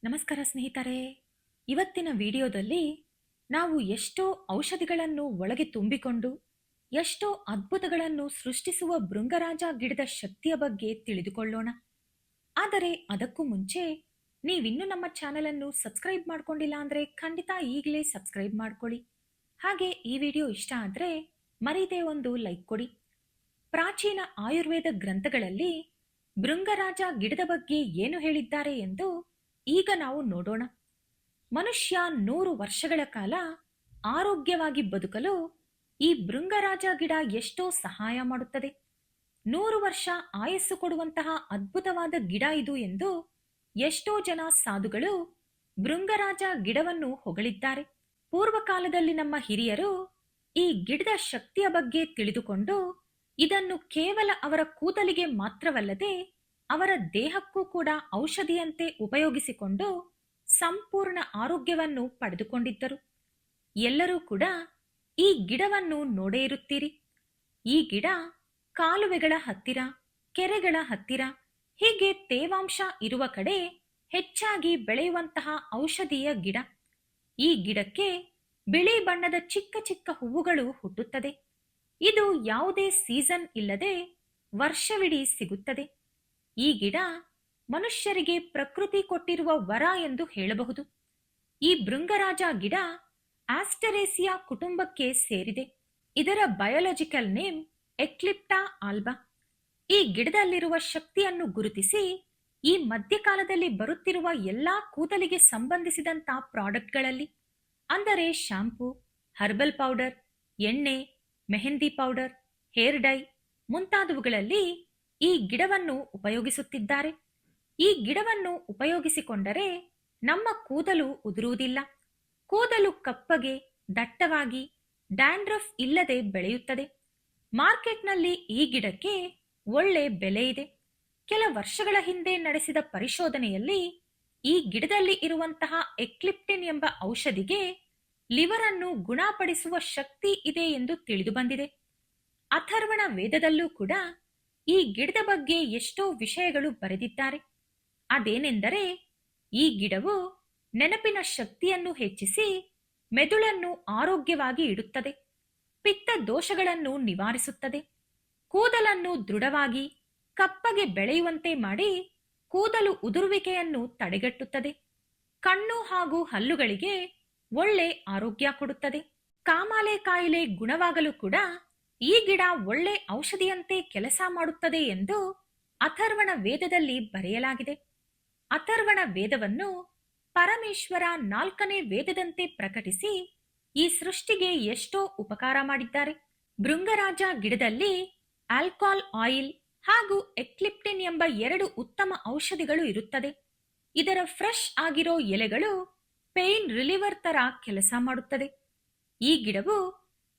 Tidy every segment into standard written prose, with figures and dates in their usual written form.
ನಮಸ್ಕಾರ ಸ್ನೇಹಿತರೆ. ಇವತ್ತಿನ ವಿಡಿಯೋದಲ್ಲಿ ನಾವು ಎಷ್ಟೋ ಔಷಧಿಗಳನ್ನು ಒಳಗೆ ತುಂಬಿಕೊಂಡು ಎಷ್ಟೋ ಅದ್ಭುತಗಳನ್ನು ಸೃಷ್ಟಿಸುವ ಭೃಂಗರಾಜ ಗಿಡದ ಶಕ್ತಿಯ ಬಗ್ಗೆ ತಿಳಿದುಕೊಳ್ಳೋಣ. ಆದರೆ ಅದಕ್ಕೂ ಮುಂಚೆ ನೀವಿನ್ನೂ ನಮ್ಮ ಚಾನೆಲ್ ಅನ್ನು ಸಬ್ಸ್ಕ್ರೈಬ್ ಮಾಡ್ಕೊಂಡಿಲ್ಲ ಅಂದ್ರೆ ಖಂಡಿತ ಈಗಲೇ ಸಬ್ಸ್ಕ್ರೈಬ್ ಮಾಡ್ಕೊಳ್ಳಿ. ಹಾಗೆ ಈ ವಿಡಿಯೋ ಇಷ್ಟ ಆದ್ರೆ ಮರೀದೆ ಒಂದು ಲೈಕ್ ಕೊಡಿ. ಪ್ರಾಚೀನ ಆಯುರ್ವೇದ ಗ್ರಂಥಗಳಲ್ಲಿ ಭೃಂಗರಾಜ ಗಿಡದ ಬಗ್ಗೆ ಏನು ಹೇಳಿದ್ದಾರೆ ಎಂದು ಈಗ ನಾವು ನೋಡೋಣ. ಮನುಷ್ಯ 100 ವರ್ಷಗಳ ಕಾಲ ಆರೋಗ್ಯವಾಗಿ ಬದುಕಲು ಈ ಭೃಂಗರಾಜ ಗಿಡ ಎಷ್ಟೋ ಸಹಾಯ ಮಾಡುತ್ತದೆ. 100 ವರ್ಷ ಆಯಸ್ಸು ಕೊಡುವಂತಹ ಅದ್ಭುತವಾದ ಗಿಡ ಇದು ಎಂದು ಎಷ್ಟೋ ಜನ ಸಾಧುಗಳು ಭೃಂಗರಾಜ ಗಿಡವನ್ನು ಹೊಗಳಿದ್ದಾರೆ. ಪೂರ್ವಕಾಲದಲ್ಲಿ ನಮ್ಮ ಹಿರಿಯರು ಈ ಗಿಡದ ಶಕ್ತಿಯ ಬಗ್ಗೆ ತಿಳಿದುಕೊಂಡು ಇದನ್ನು ಕೇವಲ ಅವರ ಕೂದಲಿಗೆ ಮಾತ್ರವಲ್ಲದೆ ಅವರ ದೇಹಕ್ಕೂ ಕೂಡ ಔಷಧಿಯಂತೆ ಉಪಯೋಗಿಸಿಕೊಂಡು ಸಂಪೂರ್ಣ ಆರೋಗ್ಯವನ್ನು ಪಡೆದುಕೊಂಡಿದ್ದರು. ಎಲ್ಲರೂ ಕೂಡ ಈ ಗಿಡವನ್ನು ನೋಡೇ ಇರುತ್ತೀರಿ. ಈ ಗಿಡ ಕಾಲುವೆಗಳ ಹತ್ತಿರ, ಕೆರೆಗಳ ಹತ್ತಿರ, ಹೀಗೆ ತೇವಾಂಶ ಇರುವ ಕಡೆ ಹೆಚ್ಚಾಗಿ ಬೆಳೆಯುವಂತಹ ಔಷಧೀಯ ಗಿಡ. ಈ ಗಿಡಕ್ಕೆ ಬಿಳಿ ಬಣ್ಣದ ಚಿಕ್ಕ ಚಿಕ್ಕ ಹೂವುಗಳು ಹುಟ್ಟುತ್ತದೆ. ಇದು ಯಾವುದೇ ಸೀಸನ್ ಇಲ್ಲದೆ ವರ್ಷವಿಡೀ ಸಿಗುತ್ತದೆ. ಈ ಗಿಡ ಮನುಷ್ಯರಿಗೆ ಪ್ರಕೃತಿ ಕೊಟ್ಟಿರುವ ವರ ಎಂದು ಹೇಳಬಹುದು. ಈ ಭೃಂಗರಾಜ ಗಿಡ ಆಸ್ಟರೇಸಿಯಾ ಕುಟುಂಬಕ್ಕೆ ಸೇರಿದೆ. ಇದರ ಬಯೋಲಾಜಿಕಲ್ ನೇಮ್ ಎಕ್ಲಿಪ್ಟಾ ಆಲ್ಬಾ. ಈ ಗಿಡದಲ್ಲಿರುವ ಶಕ್ತಿಯನ್ನು ಗುರುತಿಸಿ ಈ ಮಧ್ಯಕಾಲದಲ್ಲಿ ಬರುತ್ತಿರುವ ಎಲ್ಲಾ ಕೂದಲಿಗೆ ಸಂಬಂಧಿಸಿದಂತ ಪ್ರಾಡಕ್ಟ್ಗಳಲ್ಲಿ, ಅಂದರೆ ಶಾಂಪೂ, ಹರ್ಬಲ್ ಪೌಡರ್, ಎಣ್ಣೆ, ಮೆಹಂದಿ ಪೌಡರ್, ಹೇರ್ ಡೈ ಮುಂತಾದವುಗಳಲ್ಲಿ ಈ ಗಿಡವನ್ನು ಉಪಯೋಗಿಸುತ್ತಿದ್ದಾರೆ. ಈ ಗಿಡವನ್ನು ಉಪಯೋಗಿಸಿಕೊಂಡರೆ ನಮ್ಮ ಕೂದಲು ಉದುರುವುದಿಲ್ಲ. ಕೂದಲು ಕಪ್ಪಗೆ, ದಟ್ಟವಾಗಿ, ಡ್ಯಾಂಡ್ರಫ್ ಇಲ್ಲದೆ ಬೆಳೆಯುತ್ತದೆ. ಮಾರ್ಕೆಟ್ನಲ್ಲಿ ಈ ಗಿಡಕ್ಕೆ ಒಳ್ಳೆ ಬೆಲೆ ಇದೆ. ಕೆಲ ವರ್ಷಗಳ ಹಿಂದೆ ನಡೆಸಿದ ಪರಿಶೋಧನೆಯಲ್ಲಿ ಈ ಗಿಡದಲ್ಲಿ ಇರುವಂತಹ ಎಕ್ಲಿಪ್ಟಿನ್ ಎಂಬ ಔಷಧಿಗೆ ಲಿವರ್ ಅನ್ನು ಗುಣಪಡಿಸುವ ಶಕ್ತಿ ಇದೆ ಎಂದು ತಿಳಿದು ಬಂದಿದೆ. ಅಥರ್ವಣ ವೇದದಲ್ಲೂ ಕೂಡ ಈ ಗಿಡದ ಬಗ್ಗೆ ಎಷ್ಟೋ ವಿಷಯಗಳು ಬರೆದಿದ್ದಾರೆ. ಅದೇನೆಂದರೆ, ಈ ಗಿಡವು ನೆನಪಿನ ಶಕ್ತಿಯನ್ನು ಹೆಚ್ಚಿಸಿ ಮೆದುಳನ್ನು ಆರೋಗ್ಯವಾಗಿ ಇಡುತ್ತದೆ, ಪಿತ್ತ ದೋಷಗಳನ್ನು ನಿವಾರಿಸುತ್ತದೆ, ಕೂದಲನ್ನು ದೃಢವಾಗಿ ಕಪ್ಪಗೆ ಬೆಳೆಯುವಂತೆ ಮಾಡಿ ಕೂದಲು ಉದುರುವಿಕೆಯನ್ನು ತಡೆಗಟ್ಟುತ್ತದೆ, ಕಣ್ಣು ಹಾಗೂ ಹಲ್ಲುಗಳಿಗೆ ಒಳ್ಳೆ ಆರೋಗ್ಯ ಕೊಡುತ್ತದೆ. ಕಾಮಾಲೆ ಕಾಯಿಲೆ ಗುಣವಾಗಲು ಕೂಡ ಈ ಗಿಡ ಒಳ್ಳೆ ಔಷಧಿಯಂತೆ ಕೆಲಸ ಮಾಡುತ್ತದೆ ಎಂದು ಅಥರ್ವಣ ವೇದದಲ್ಲಿ ಬರೆಯಲಾಗಿದೆ. ಅಥರ್ವಣ ವೇದವನ್ನು ಪರಮೇಶ್ವರ 4ನೇ ವೇದದಂತೆ ಪ್ರಕಟಿಸಿ ಈ ಸೃಷ್ಟಿಗೆ ಎಷ್ಟೋ ಉಪಕಾರ ಮಾಡಿದ್ದಾರೆ. ಭೃಂಗರಾಜ ಗಿಡದಲ್ಲಿ ಆಲ್ಕೋಹಾಲ್ ಆಯಿಲ್ ಹಾಗೂ ಎಕ್ಲಿಪ್ಟಿನ್ ಎಂಬ 2 ಉತ್ತಮ ಔಷಧಿಗಳು ಇರುತ್ತದೆ. ಇದರ ಫ್ರೆಶ್ ಆಗಿರೋ ಎಲೆಗಳು ಪೇನ್ ರಿಲೀವರ್ ತರ ಕೆಲಸ ಮಾಡುತ್ತದೆ. ಈ ಗಿಡವು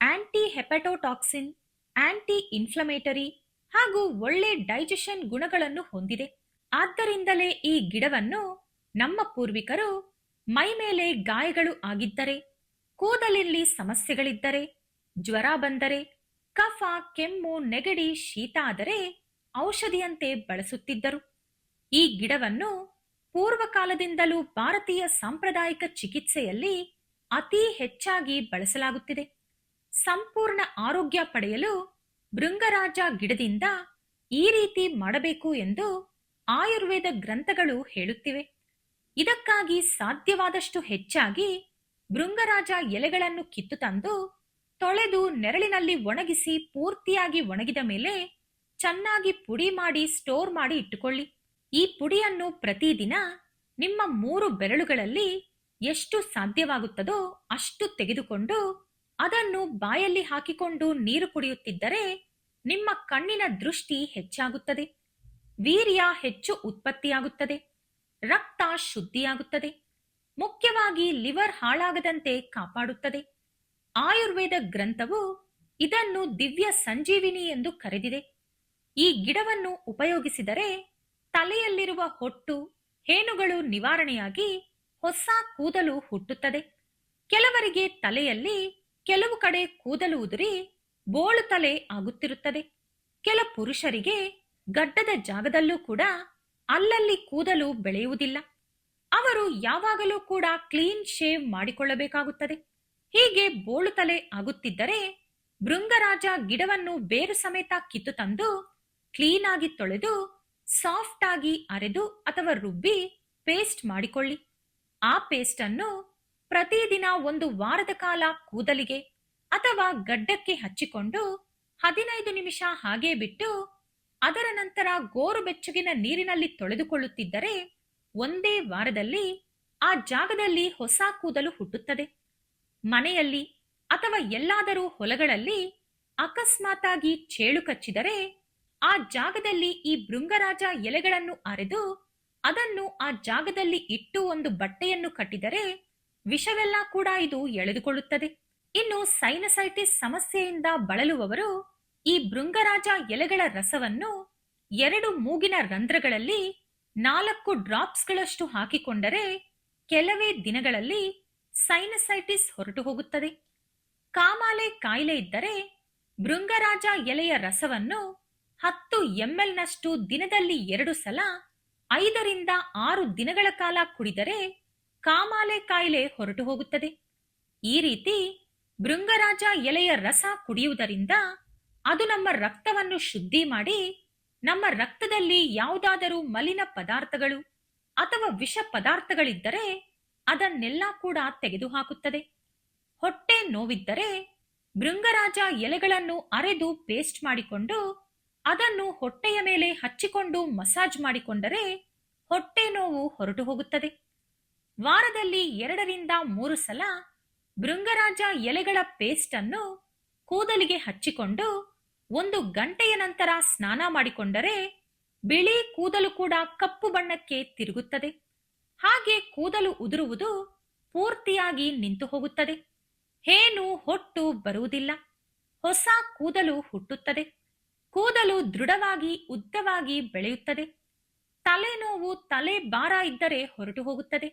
ಆಂಟಿ ಹೆಪಟೋಟಾಕ್ಸಿನ್, ಆಂಟಿ ಇನ್ಫ್ಲಮೇಟರಿ ಹಾಗೂ ಒಳ್ಳೆ ಡೈಜೆಷನ್ ಗುಣಗಳನ್ನು ಹೊಂದಿದೆ. ಆದ್ದರಿಂದಲೇ ಈ ಗಿಡವನ್ನು ನಮ್ಮ ಪೂರ್ವಿಕರು ಮೈ ಮೇಲೆ ಗಾಯಗಳು ಆಗಿದ್ದರೆ, ಕೂದಲಲ್ಲಿ ಸಮಸ್ಯೆಗಳಿದ್ದರೆ, ಜ್ವರ ಬಂದರೆ, ಕಫ, ಕೆಮ್ಮು, ನೆಗಡಿ, ಶೀತ ಆದರೆ ಔಷಧಿಯಂತೆ ಬಳಸುತ್ತಿದ್ದರು. ಈ ಗಿಡವನ್ನು ಪೂರ್ವಕಾಲದಿಂದಲೂ ಭಾರತೀಯ ಸಾಂಪ್ರದಾಯಿಕ ಚಿಕಿತ್ಸೆಯಲ್ಲಿ ಅತಿ ಹೆಚ್ಚಾಗಿ ಬಳಸಲಾಗುತ್ತಿದೆ. ಸಂಪೂರ್ಣ ಆರೋಗ್ಯ ಪಡೆಯಲು ಭೃಂಗರಾಜ ಗಿಡದಿಂದ ಈ ರೀತಿ ಮಾಡಬೇಕು ಎಂದು ಆಯುರ್ವೇದ ಗ್ರಂಥಗಳು ಹೇಳುತ್ತಿವೆ. ಇದಕ್ಕಾಗಿ ಸಾಧ್ಯವಾದಷ್ಟು ಹೆಚ್ಚಾಗಿ ಭೃಂಗರಾಜ ಎಲೆಗಳನ್ನು ಕಿತ್ತು ತಂದು ತೊಳೆದು ನೆರಳಿನಲ್ಲಿ ಒಣಗಿಸಿ ಪೂರ್ತಿಯಾಗಿ ಒಣಗಿದ ಮೇಲೆ ಚೆನ್ನಾಗಿ ಪುಡಿ ಮಾಡಿ ಸ್ಟೋರ್ ಮಾಡಿ ಇಟ್ಟುಕೊಳ್ಳಿ. ಈ ಪುಡಿಯನ್ನು ಪ್ರತಿದಿನ ನಿಮ್ಮ 3 ಬೆರಳುಗಳಲ್ಲಿ ಎಷ್ಟು ಸಾಧ್ಯವಾಗುತ್ತದೋ ಅಷ್ಟು ತೆಗೆದುಕೊಂಡು ಅದನ್ನು ಬಾಯಲ್ಲಿ ಹಾಕಿಕೊಂಡು ನೀರು ಕುಡಿಯುತ್ತಿದ್ದರೆ ನಿಮ್ಮ ಕಣ್ಣಿನ ದೃಷ್ಟಿ ಹೆಚ್ಚಾಗುತ್ತದೆ, ವೀರ್ಯ ಹೆಚ್ಚು ಉತ್ಪತ್ತಿಯಾಗುತ್ತದೆ, ರಕ್ತ ಶುದ್ಧಿಯಾಗುತ್ತದೆ, ಮುಖ್ಯವಾಗಿ ಲಿವರ್ ಹಾಳಾಗದಂತೆ ಕಾಪಾಡುತ್ತದೆ. ಆಯುರ್ವೇದ ಗ್ರಂಥವು ಇದನ್ನು ದಿವ್ಯ ಸಂಜೀವಿನಿ ಎಂದು ಕರೆದಿದೆ. ಈ ಗಿಡವನ್ನು ಉಪಯೋಗಿಸಿದರೆ ತಲೆಯಲ್ಲಿರುವ ಹೊಟ್ಟು, ಹೇನುಗಳು ನಿವಾರಣೆಯಾಗಿ ಹೊಸ ಕೂದಲು ಹುಟ್ಟುತ್ತದೆ. ಕೆಲವರಿಗೆ ತಲೆಯಲ್ಲಿ ಕೆಲವು ಕಡೆ ಕೂದಲು ಉದುರಿ ಬೋಳು ತಲೆ ಆಗುತ್ತಿರುತ್ತದೆ. ಕೆಲ ಪುರುಷರಿಗೆ ಗಡ್ಡದ ಜಾಗದಲ್ಲೂ ಕೂಡ ಅಲ್ಲಲ್ಲಿ ಕೂದಲು ಬೆಳೆಯುವುದಿಲ್ಲ. ಅವರು ಯಾವಾಗಲೂ ಕೂಡ ಕ್ಲೀನ್ ಶೇವ್ ಮಾಡಿಕೊಳ್ಳಬೇಕಾಗುತ್ತದೆ. ಹೀಗೆ ಬೋಳು ತಲೆ ಆಗುತ್ತಿದ್ದರೆ ಭೃಂಗರಾಜ ಗಿಡವನ್ನು ಬೇರು ಸಮೇತ ಕಿತ್ತು ತಂದು ಕ್ಲೀನ್ ಆಗಿ ತೊಳೆದು ಸಾಫ್ಟ್ ಆಗಿ ಅರೆದು ಅಥವಾ ರುಬ್ಬಿ ಪೇಸ್ಟ್ ಮಾಡಿಕೊಳ್ಳಿ. ಆ ಪೇಸ್ಟ್ ಅನ್ನು ಪ್ರತಿದಿನ 1 ವಾರದ ಕಾಲ ಕೂದಲಿಗೆ ಅಥವಾ ಗಡ್ಡಕ್ಕೆ ಹಚ್ಚಿಕೊಂಡು 15 ನಿಮಿಷ ಹಾಗೆ ಬಿಟ್ಟು ಅದರ ನಂತರ ಗೋರು ಬೆಚ್ಚಗಿನ ನೀರಿನಲ್ಲಿ ತೊಳೆದುಕೊಳ್ಳುತ್ತಿದ್ದರೆ ಒಂದೇ ವಾರದಲ್ಲಿ ಆ ಜಾಗದಲ್ಲಿ ಹೊಸ ಕೂದಲು ಹುಟ್ಟುತ್ತದೆ. ಮನೆಯಲ್ಲಿ ಅಥವಾ ಎಲ್ಲಾದರೂ ಹೊಲಗಳಲ್ಲಿ ಅಕಸ್ಮಾತಾಗಿ ಚೇಳು ಕಚ್ಚಿದರೆ ಆ ಜಾಗದಲ್ಲಿ ಈ ಭೃಂಗರಾಜ ಎಲೆಗಳನ್ನು ಅರೆದು ಅದನ್ನು ಆ ಜಾಗದಲ್ಲಿ ಇಟ್ಟು ಒಂದು ಬಟ್ಟೆಯನ್ನು ಕಟ್ಟಿದರೆ ವಿಷವೆಲ್ಲ ಕೂಡ ಇದು ಎಳೆದುಕೊಳ್ಳುತ್ತದೆ. ಇನ್ನು ಸೈನಸೈಟಿಸ್ ಸಮಸ್ಯೆಯಿಂದ ಬಳಲುವವರು ಈ ಭೃಂಗರಾಜ ಎಲೆಗಳ ರಸವನ್ನು 2 ಮೂಗಿನ ರಂಧ್ರಗಳಲ್ಲಿ 4 ಡ್ರಾಪ್ಸ್ಗಳಷ್ಟು ಹಾಕಿಕೊಂಡರೆ ಕೆಲವೇ ದಿನಗಳಲ್ಲಿ ಸೈನಸೈಟಿಸ್ ಹೊರಟು ಹೋಗುತ್ತದೆ. ಕಾಮಾಲೆ ಕಾಯಿಲೆ ಇದ್ದರೆ ಭೃಂಗರಾಜ ಎಲೆಯ ರಸವನ್ನು 10 ml ನಷ್ಟು ದಿನದಲ್ಲಿ 2 ಸಲ 5 ರಿಂದ 6 ದಿನಗಳ ಕಾಲ ಕುಡಿದರೆ ಕಾಮಾಲೆ ಕಾಯಿಲೆ ಹೊರಟು ಹೋಗುತ್ತದೆ. ಈ ರೀತಿ ಭೃಂಗರಾಜ ಎಲೆಯ ರಸ ಕುಡಿಯುವುದರಿಂದ ಅದು ನಮ್ಮ ರಕ್ತವನ್ನು ಶುದ್ಧಿ ಮಾಡಿ ನಮ್ಮ ರಕ್ತದಲ್ಲಿ ಯಾವುದಾದರೂ ಮಲಿನ ಪದಾರ್ಥಗಳು ಅಥವಾ ವಿಷ ಪದಾರ್ಥಗಳಿದ್ದರೆ ಅದನ್ನೆಲ್ಲ ಕೂಡ ತೆಗೆದುಹಾಕುತ್ತದೆ. ಹೊಟ್ಟೆ ನೋವಿದ್ದರೆ ಭೃಂಗರಾಜ ಎಲೆಗಳನ್ನು ಅರೆದು ಪೇಸ್ಟ್ ಮಾಡಿಕೊಂಡು ಅದನ್ನು ಹೊಟ್ಟೆಯ ಮೇಲೆ ಹಚ್ಚಿಕೊಂಡು ಮಸಾಜ್ ಮಾಡಿಕೊಂಡರೆ ಹೊಟ್ಟೆ ನೋವು ಹೊರಟು ಹೋಗುತ್ತದೆ. ವಾರದಲ್ಲಿ 2 ರಿಂದ 3 ಸಲ ಭೃಂಗರಾಜ ಎಲೆಗಳ ಪೇಸ್ಟ್ ಅನ್ನು ಕೂದಲಿಗೆ ಹಚ್ಚಿಕೊಂಡು 1 ಗಂಟೆಯ ನಂತರ ಸ್ನಾನ ಮಾಡಿಕೊಂಡರೆ ಬಿಳಿ ಕೂದಲು ಕೂಡ ಕಪ್ಪು ಬಣ್ಣಕ್ಕೆ ತಿರುಗುತ್ತದೆ. ಹಾಗೆ ಕೂದಲು ಉದುರುವುದು ಪೂರ್ತಿಯಾಗಿ ನಿಂತು ಹೋಗುತ್ತದೆ. ಹೇನು ಹೊಟ್ಟು ಬರುವುದಿಲ್ಲ. ಹೊಸ ಕೂದಲು ಹುಟ್ಟುತ್ತದೆ. ಕೂದಲು ದೃಢವಾಗಿ ಉದ್ದವಾಗಿ ಬೆಳೆಯುತ್ತದೆ. ತಲೆನೋವು ತಲೆ ಭಾರ ಇದ್ದರೆ ಹೊರಟು ಹೋಗುತ್ತದೆ.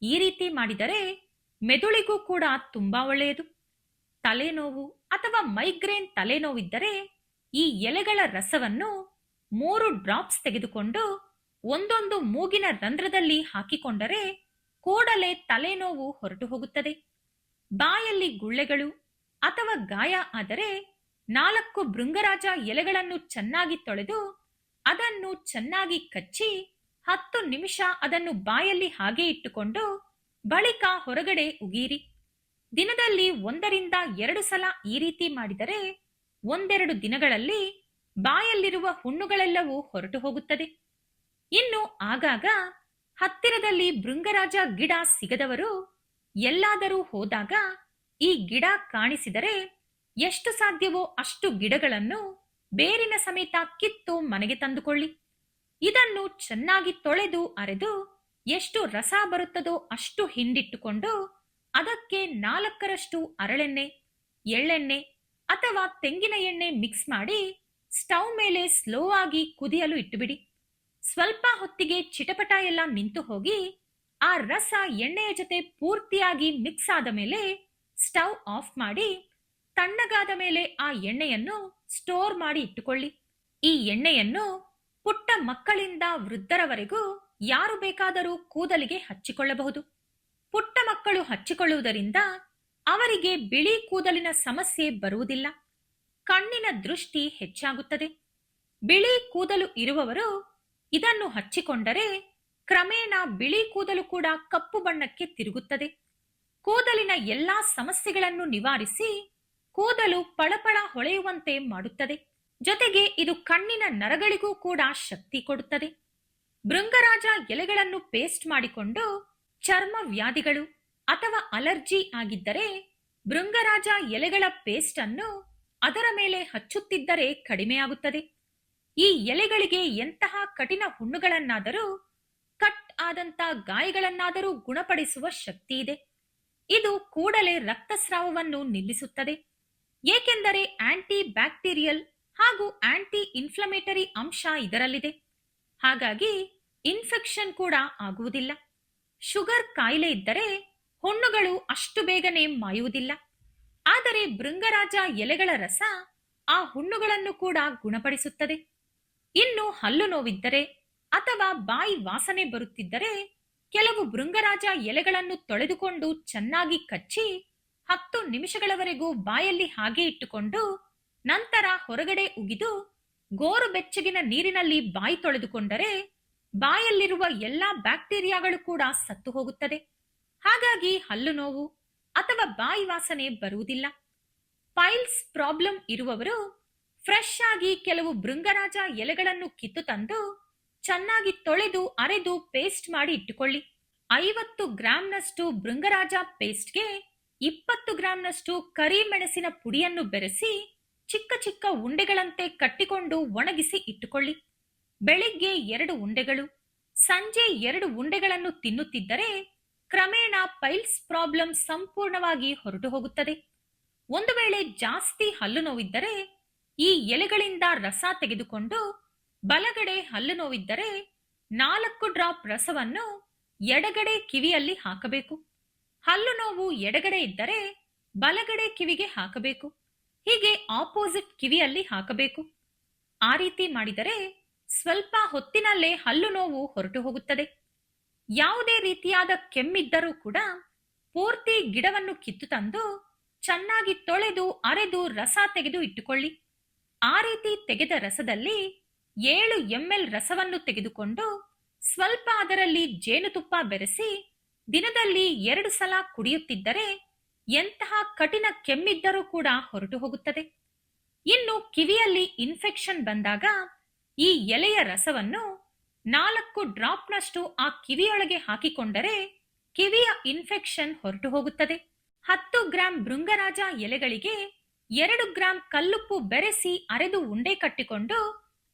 ಈ ರೀತಿ ಮಾಡಿದರೆ ಮೆದುಳಿಗೂ ಕೂಡ ತುಂಬಾ ಒಳ್ಳೆಯದು. ತಲೆನೋವು ಅಥವಾ ಮೈಗ್ರೇನ್ ತಲೆನೋವಿದ್ದರೆ ಈ ಎಲೆಗಳ ರಸವನ್ನು 3 ಡ್ರಾಪ್ಸ್ ತೆಗೆದುಕೊಂಡು ಒಂದೊಂದು ಮೂಗಿನ ರಂಧ್ರದಲ್ಲಿ ಹಾಕಿಕೊಂಡರೆ ಕೂಡಲೇ ತಲೆನೋವು ಹೊರಟು ಹೋಗುತ್ತದೆ. ಬಾಯಲ್ಲಿ ಗುಳ್ಳೆಗಳು ಅಥವಾ ಗಾಯ ಆದರೆ 4 ಭೃಂಗರಾಜ ಎಲೆಗಳನ್ನು ಚೆನ್ನಾಗಿ ತೊಳೆದು ಅದನ್ನು ಚೆನ್ನಾಗಿ ಕಚ್ಚಿ 10 ನಿಮಿಷ ಅದನ್ನು ಬಾಯಲ್ಲಿ ಹಾಗೆ ಇಟ್ಟುಕೊಂಡು ಬಳಿಕ ಹೊರಗಡೆ ಉಗಿಯಿರಿ. ದಿನದಲ್ಲಿ 1 ರಿಂದ 2 ಸಲ ಈ ರೀತಿ ಮಾಡಿದರೆ 1-2 ದಿನಗಳಲ್ಲಿ ಬಾಯಲ್ಲಿರುವ ಹುಣ್ಣುಗಳೆಲ್ಲವೂ ಹೊರಟು ಹೋಗುತ್ತದೆ. ಇನ್ನು ಆಗಾಗ ಹತ್ತಿರದಲ್ಲಿ ಭೃಂಗರಾಜ ಗಿಡ ಸಿಗದವರು ಎಲ್ಲಾದರೂ ಹೋದಾಗ ಈ ಗಿಡ ಕಾಣಿಸಿದರೆ ಎಷ್ಟು ಸಾಧ್ಯವೋ ಅಷ್ಟು ಗಿಡಗಳನ್ನು ಬೇರಿನ ಸಮೇತ ಕಿತ್ತು ಮನೆಗೆ ತಂದುಕೊಳ್ಳಿ. ಇದನ್ನು ಚೆನ್ನಾಗಿ ತೊಳೆದು ಅರೆದು ಎಷ್ಟು ರಸ ಬರುತ್ತದೋ ಅಷ್ಟು ಹಿಂಡಿಟ್ಟುಕೊಂಡು ಅದಕ್ಕೆ 4ರಷ್ಟು ಹರಳೆಣ್ಣೆ, ಎಳ್ಳೆಣ್ಣೆ ಅಥವಾ ತೆಂಗಿನ ಎಣ್ಣೆ ಮಿಕ್ಸ್ ಮಾಡಿ ಸ್ಟವ್ ಮೇಲೆ ಸ್ಲೋ ಆಗಿ ಕುದಿಯಲು ಇಟ್ಟುಬಿಡಿ. ಸ್ವಲ್ಪ ಹೊತ್ತಿಗೆ ಚಿಟಪಟ ಎಲ್ಲ ನಿಂತು ಹೋಗಿ ಆ ರಸ ಎಣ್ಣೆಯ ಜೊತೆ ಪೂರ್ತಿಯಾಗಿ ಮಿಕ್ಸ್ ಆದ ಮೇಲೆ ಸ್ಟವ್ ಆಫ್ ಮಾಡಿ ತಣ್ಣಗಾದ ಮೇಲೆ ಆ ಎಣ್ಣೆಯನ್ನು ಸ್ಟೋರ್ ಮಾಡಿ ಇಟ್ಟುಕೊಳ್ಳಿ. ಈ ಎಣ್ಣೆಯನ್ನು ಪುಟ್ಟ ಮಕ್ಕಳಿಂದ ವೃದ್ಧರವರೆಗೂ ಯಾರು ಬೇಕಾದರೂ ಕೂದಲಿಗೆ ಹಚ್ಚಿಕೊಳ್ಳಬಹುದು. ಪುಟ್ಟ ಮಕ್ಕಳು ಹಚ್ಚಿಕೊಳ್ಳುವುದರಿಂದ ಅವರಿಗೆ ಬಿಳಿ ಕೂದಲಿನ ಸಮಸ್ಯೆ ಬರುವುದಿಲ್ಲ. ಕಣ್ಣಿನ ದೃಷ್ಟಿ ಹೆಚ್ಚಾಗುತ್ತದೆ. ಬಿಳಿ ಕೂದಲು ಇರುವವರು ಇದನ್ನು ಹಚ್ಚಿಕೊಂಡರೆ ಕ್ರಮೇಣ ಬಿಳಿ ಕೂದಲು ಕೂಡ ಕಪ್ಪು ಬಣ್ಣಕ್ಕೆ ತಿರುಗುತ್ತದೆ. ಕೂದಲಿನ ಎಲ್ಲಾ ಸಮಸ್ಯೆಗಳನ್ನು ನಿವಾರಿಸಿ ಕೂದಲು ಪಳಪಳ ಹೊಳೆಯುವಂತೆ ಮಾಡುತ್ತದೆ. ಜೊತೆಗೆ ಇದು ಕಣ್ಣಿನ ನರಗಳಿಗೂ ಕೂಡ ಶಕ್ತಿ ಕೊಡುತ್ತದೆ. ಭೃಂಗರಾಜ ಎಲೆಗಳನ್ನು ಪೇಸ್ಟ್ ಮಾಡಿಕೊಂಡು ಚರ್ಮ ವ್ಯಾಧಿಗಳು ಅಥವಾ ಅಲರ್ಜಿ ಆಗಿದ್ದರೆ ಭೃಂಗರಾಜ ಎಲೆಗಳ ಪೇಸ್ಟ್ ಅನ್ನು ಅದರ ಮೇಲೆ ಹಚ್ಚುತ್ತಿದ್ದರೆ ಕಡಿಮೆಯಾಗುತ್ತದೆ. ಈ ಎಲೆಗಳಿಗೆ ಎಂತಹ ಕಠಿಣ ಹುಣ್ಣುಗಳನ್ನಾದರೂ ಕಟ್ ಆದಂತ ಗಾಯಗಳನ್ನಾದರೂ ಗುಣಪಡಿಸುವ ಶಕ್ತಿ ಇದೆ. ಇದು ಕೂಡಲೇ ರಕ್ತಸ್ರಾವವನ್ನು ನಿಲ್ಲಿಸುತ್ತದೆ. ಏಕೆಂದರೆ ಆಂಟಿ ಬ್ಯಾಕ್ಟೀರಿಯಲ್ ಹಾಗೂ ಆಂಟಿ ಇನ್ಫ್ಲಮೇಟರಿ ಅಂಶ ಇದರಲ್ಲಿದೆ. ಹಾಗಾಗಿ ಇನ್ಫೆಕ್ಷನ್ ಕೂಡ ಆಗುವುದಿಲ್ಲ. ಶುಗರ್ ಕಾಯಿಲೆ ಇದ್ದರೆ ಹುಣ್ಣುಗಳು ಅಷ್ಟು ಬೇಗನೆ ಮಾಯುವುದಿಲ್ಲ. ಆದರೆ ಭೃಂಗರಾಜ ಎಲೆಗಳ ರಸ ಆ ಹುಣ್ಣುಗಳನ್ನು ಕೂಡ ಗುಣಪಡಿಸುತ್ತದೆ. ಇನ್ನು ಹಲ್ಲು ನೋವಿದ್ದರೆ ಅಥವಾ ಬಾಯಿ ವಾಸನೆ ಬರುತ್ತಿದ್ದರೆ ಕೆಲವು ಭೃಂಗರಾಜ ಎಲೆಗಳನ್ನು ತೊಳೆದುಕೊಂಡು ಚೆನ್ನಾಗಿ ಕಚ್ಚಿ 10 ನಿಮಿಷಗಳವರೆಗೂ ಬಾಯಲ್ಲಿ ಹಾಗೆ ಇಟ್ಟುಕೊಂಡು ನಂತರ ಹೊರಗಡೆ ಉಗಿದು ಗೋರು ಬೆಚ್ಚಗಿನ ನೀರಿನಲ್ಲಿ ಬಾಯಿ ತೊಳೆದುಕೊಂಡರೆ ಬಾಯಲ್ಲಿರುವ ಎಲ್ಲಾ ಬ್ಯಾಕ್ಟೀರಿಯಾಗಳು ಕೂಡ ಸತ್ತು ಹೋಗುತ್ತದೆ. ಹಾಗಾಗಿ ಹಲ್ಲು ನೋವು ಅಥವಾ ಬಾಯಿ ವಾಸನೆ ಬರುವುದಿಲ್ಲ. ಪೈಲ್ಸ್ ಪ್ರಾಬ್ಲಮ್ ಇರುವವರು ಫ್ರೆಶ್ ಆಗಿ ಕೆಲವು ಭೃಂಗರಾಜ ಎಲೆಗಳನ್ನು ಕಿತ್ತು ತಂದು ಚೆನ್ನಾಗಿ ತೊಳೆದು ಅರೆದು ಪೇಸ್ಟ್ ಮಾಡಿ ಇಟ್ಟುಕೊಳ್ಳಿ. 50 ಗ್ರಾಂನಷ್ಟು ಭೃಂಗರಾಜ ಪೇಸ್ಟ್ಗೆ 20 ಗ್ರಾಂನಷ್ಟು ಕರಿಮೆಣಸಿನ ಪುಡಿಯನ್ನು ಬೆರೆಸಿ ಚಿಕ್ಕ ಚಿಕ್ಕ ಉಂಡೆಗಳಂತೆ ಕಟ್ಟಿಕೊಂಡು ಒಣಗಿಸಿ ಇಟ್ಟುಕೊಳ್ಳಿ. ಬೆಳಿಗ್ಗೆ 2 ಉಂಡೆಗಳು, ಸಂಜೆ 2 ಉಂಡೆಗಳನ್ನು ತಿನ್ನುತ್ತಿದ್ದರೆ ಕ್ರಮೇಣ ಪೈಲ್ಸ್ ಪ್ರಾಬ್ಲಮ್ ಸಂಪೂರ್ಣವಾಗಿ ಹೊರಟು ಹೋಗುತ್ತದೆ. ಒಂದು ವೇಳೆ ಜಾಸ್ತಿ ಹಲ್ಲು ನೋವಿದ್ದರೆ ಈ ಎಲೆಗಳಿಂದ ರಸ ತೆಗೆದುಕೊಂಡು ಬಲಗಡೆ ಹಲ್ಲು ನೋವಿದ್ದರೆ 4 ಡ್ರಾಪ್ ರಸವನ್ನು ಎಡಗಡೆ ಕಿವಿಯಲ್ಲಿ ಹಾಕಬೇಕು. ಹಲ್ಲು ನೋವು ಎಡಗಡೆ ಇದ್ದರೆ ಬಲಗಡೆ ಕಿವಿಗೆ ಹಾಕಬೇಕು. ಹೀಗೆ ಆಪೋಸಿಟ್ ಕಿವಿಯಲ್ಲಿ ಹಾಕಬೇಕು. ಆ ರೀತಿ ಮಾಡಿದರೆ ಸ್ವಲ್ಪ ಹೊತ್ತಿನಲ್ಲೇ ಹಲ್ಲು ನೋವು ಹೊರಟು ಹೋಗುತ್ತದೆ. ಯಾವುದೇ ರೀತಿಯಾದ ಕೆಮ್ಮಿದ್ದರೂ ಕೂಡ ಪೂರ್ತಿ ಗಿಡವನ್ನು ಕಿತ್ತು ತಂದು ಚೆನ್ನಾಗಿ ತೊಳೆದು ಅರೆದು ರಸ ತೆಗೆದು ಇಟ್ಟುಕೊಳ್ಳಿ. ಆ ರೀತಿ ತೆಗೆದ ರಸದಲ್ಲಿ 7 ml ರಸವನ್ನು ತೆಗೆದುಕೊಂಡು ಸ್ವಲ್ಪ ಅದರಲ್ಲಿ ಜೇನುತುಪ್ಪ ಬೆರೆಸಿ ದಿನದಲ್ಲಿ 2 ಸಲ ಕುಡಿಯುತ್ತಿದ್ದರೆ ಎಂತಹ ಕಠಿಣ ಕೆಮ್ಮಿದ್ದರೂ ಕೂಡ ಹೊರಟು ಹೋಗುತ್ತದೆ. ಇನ್ನು ಕಿವಿಯಲ್ಲಿ ಇನ್ಫೆಕ್ಷನ್ ಬಂದಾಗ ಈ ಎಲೆಯ ರಸವನ್ನು 4 ಡ್ರಾಪ್ನಷ್ಟು ಆ ಕಿವಿಯೊಳಗೆ ಹಾಕಿಕೊಂಡರೆ ಕಿವಿಯ ಇನ್ಫೆಕ್ಷನ್ ಹೊರಟು ಹೋಗುತ್ತದೆ. 10 ಗ್ರಾಂ ಭೃಂಗರಾಜ ಎಲೆಗಳಿಗೆ 2 ಗ್ರಾಂ ಕಲ್ಲುಪ್ಪು ಬೆರೆಸಿ ಅರೆದು ಉಂಡೆ ಕಟ್ಟಿಕೊಂಡು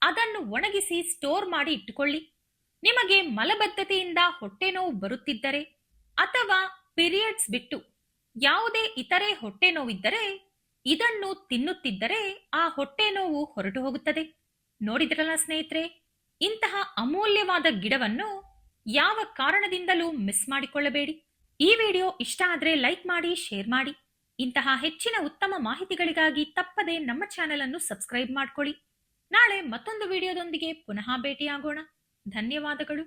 ಅದನ್ನು ಒಣಗಿಸಿ ಸ್ಟೋರ್ ಮಾಡಿ ಇಟ್ಟುಕೊಳ್ಳಿ. ನಿಮಗೆ ಮಲಬದ್ಧತೆಯಿಂದ ಹೊಟ್ಟೆ ನೋವು ಬರುತ್ತಿದ್ದರೆ ಅಥವಾ ಪೀರಿಯಡ್ಸ್ ಬಿಟ್ಟು ಯಾವುದೇ ಇತರೆ ಹೊಟ್ಟೆ ನೋವಿದ್ದರೆ ಇದನ್ನು ತಿನ್ನುತ್ತಿದ್ದರೆ ಆ ಹೊಟ್ಟೆ ನೋವು ಹೊರಟು ಹೋಗುತ್ತದೆ. ನೋಡಿದ್ರಲ್ಲ ಸ್ನೇಹಿತರೆ, ಇಂತಹ ಅಮೂಲ್ಯವಾದ ಗಿಡವನ್ನು ಯಾವ ಕಾರಣದಿಂದಲೂ ಮಿಸ್ ಮಾಡಿಕೊಳ್ಳಬೇಡಿ. ಈ ವಿಡಿಯೋ ಇಷ್ಟ ಆದ್ರೆ ಲೈಕ್ ಮಾಡಿ, ಶೇರ್ ಮಾಡಿ. ಇಂತಹ ಹೆಚ್ಚಿನ ಉತ್ತಮ ಮಾಹಿತಿಗಳಿಗಾಗಿ ತಪ್ಪದೆ ನಮ್ಮ ಚಾನೆಲ್ ಅನ್ನು ಸಬ್ಸ್ಕ್ರೈಬ್ ಮಾಡ್ಕೊಳ್ಳಿ. ನಾಳೆ ಮತ್ತೊಂದು ವಿಡಿಯೋದೊಂದಿಗೆ ಪುನಃ ಭೇಟಿಯಾಗೋಣ. ಧನ್ಯವಾದಗಳು.